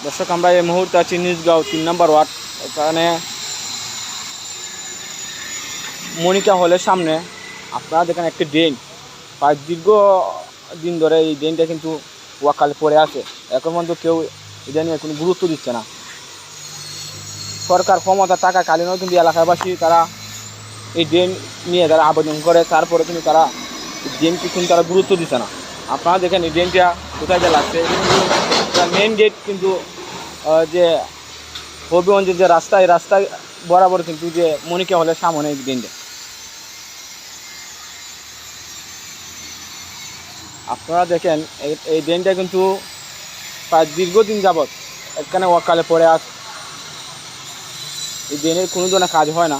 দর্শক আমরা এই মুহূর্তে আছি নিজগাঁও 3 নম্বর ওয়ার্ড। এখানে মনিকা হলের সামনে আপনারা দেখেন একটি ড্রেন, প্রায় দীর্ঘ দিন ধরে এই ড্রেনটা কিন্তু ওয়াকালে পড়ে আছে। এখন পর্যন্ত কেউ এটা নিয়ে কোনো গুরুত্ব দিচ্ছে না। সরকার ক্ষমতা থাকাকালীনও কিন্তু এলাকাবাসী তারা এই ড্রেন নিয়ে তারা আবেদন করে, তারপরে কিন্তু তারা ড্রেনকে কিন্তু তারা গুরুত্ব দিচ্ছে না। আপনারা দেখেন এই ড্রেনটা কোথায় যে লাগছে, মেন গেট কিন্তু যে হবিগঞ্জের যে রাস্তা, এই রাস্তায় বরাবর কিন্তু যে মনিকা হলের সামনে এই ড্রেনটা। আপনারা দেখেন এই ড্রেনটা কিন্তু প্রায় দীর্ঘদিন যাবৎ এখানে ওয়াকালে পড়ে আছে। এই ড্রেনের কোনো ধরনের কাজ হয় না।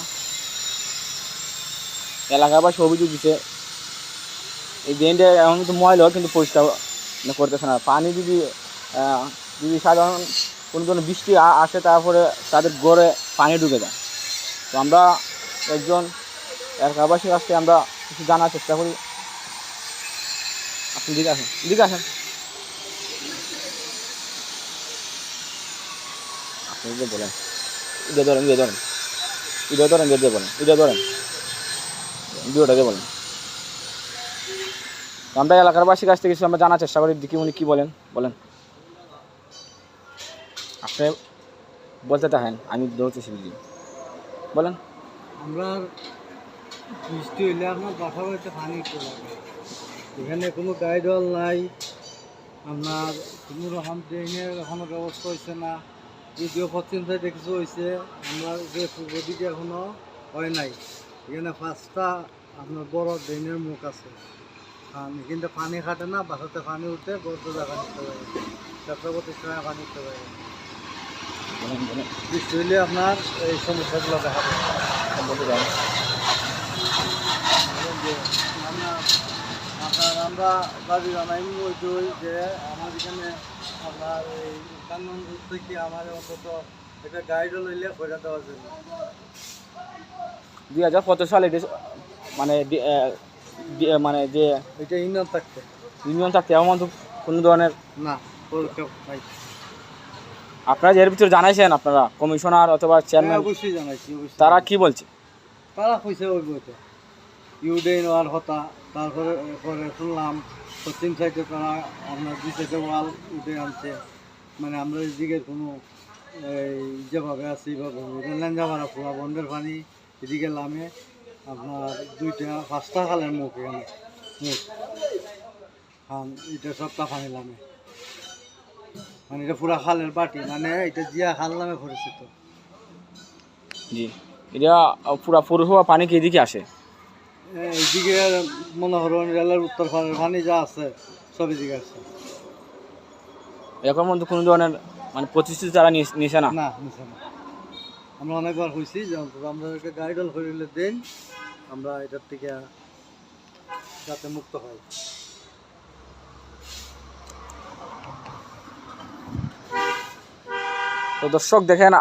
এলাকাবাসী অভিযোগ দিচ্ছে এই ড্রেনটা এখন কিন্তু ময়লাও কিন্তু পরিষ্কার করতেছে না। পানি যদি সাধারণ কোনো ধরনের বৃষ্টি আসে, তারপরে তাদের ঘরে পানি ঢুকে যায়। তো আমরা একজন এলাকাবাসীর কাছ থেকে আমরা কিছু জানার চেষ্টা করি। আপনি দিকে আসেন আপনি যে বলেন, ইদে ধরেন ভিডিওটাকে বলেন। আমরা এলাকারবাসীর কাছ থেকে কিছু আমরা জানার চেষ্টা করি, দেখি উনি কী বলেন। আপনি বলতে থাকেন, আমি দৌড়তেছি বুঝি, বলেন। আমরা বৃষ্টি হইলে আপনার বাসা বাড়িতে পানি উঠতে লাগে, এখানে কোনো গাইডওয়াল নাই, আপনার কোনো রকম ট্রেনের এখনও ব্যবস্থা হয়েছে না। যদিও পশ্চিম সাইডে কিছু হয়েছে, আমরা যে পূর্ব দিকে এখনও হয় নাই। এখানে 5টা আপনার বড় ড্রেনের মুখ আছে, কিন্তু পানি খাটে না, বাসাতে পানি উঠতে বড় জায়গা নিতে পারে, ব্যবসা প্রতিষ্ঠানে পানি উঠতে পারে। বৃষ্টি হইলে আপনার এই সমস্যাগুলো দেখা যায়। আমরা দাবি জানাই ওইটাই যে আমার এখানে আপনার এই কানন থেকে আমার অন্তত একটা গাইডও লইলে পয়সা দেওয়ার জন্য 2015 সালে মানে যে এটা ইউনিয়ন থাকতে এমন তো কোনো ধরনের না। আপনারা এর ভিতরে জানাইছেন আপনারা কমিশনার অথবা চেয়ারম্যান? অবশ্যই জানাইছি। তারা কি বলছে? তারা কইছে ওই বইতে ইউডেন ওয়াল হতা, তারপরে শুনলাম পশ্চিম সাইডে তারা আপনার 2 সাইডে ওয়াল উঠে আনছে। মানে আমরা এদিকে কোনো এই যেভাবে আছে এইভাবে লেঞ্জামারা পুরা বন্ধের পানি এদিকে নামে আপনার 5টা খালের মুখ, এখানে মুখ খান এটা সবটা পানি নামে, মানে এটা পুরা খালের বাটি, মানে এটা জিয়া খাল নামে পরিচিত। জি, এটা পুরা পৌরসভা পানি কি এদিকে আসে? এইদিকে মনে করেন রেলের উত্তর পাড়ের পানি যা আছে সব এদিকে আসছে। এখন মধ্যে কোনো ধরনের মানে প্রতিশ্রুতি তারা নিছে না? না, নিছে না। আমরা অনেকবার হয়েছি যে অন্তত আমাদেরকে গাইডল করিলে দেন, আমরা এটার থেকে যাতে মুক্ত হয়। তো দর্শক দেখেন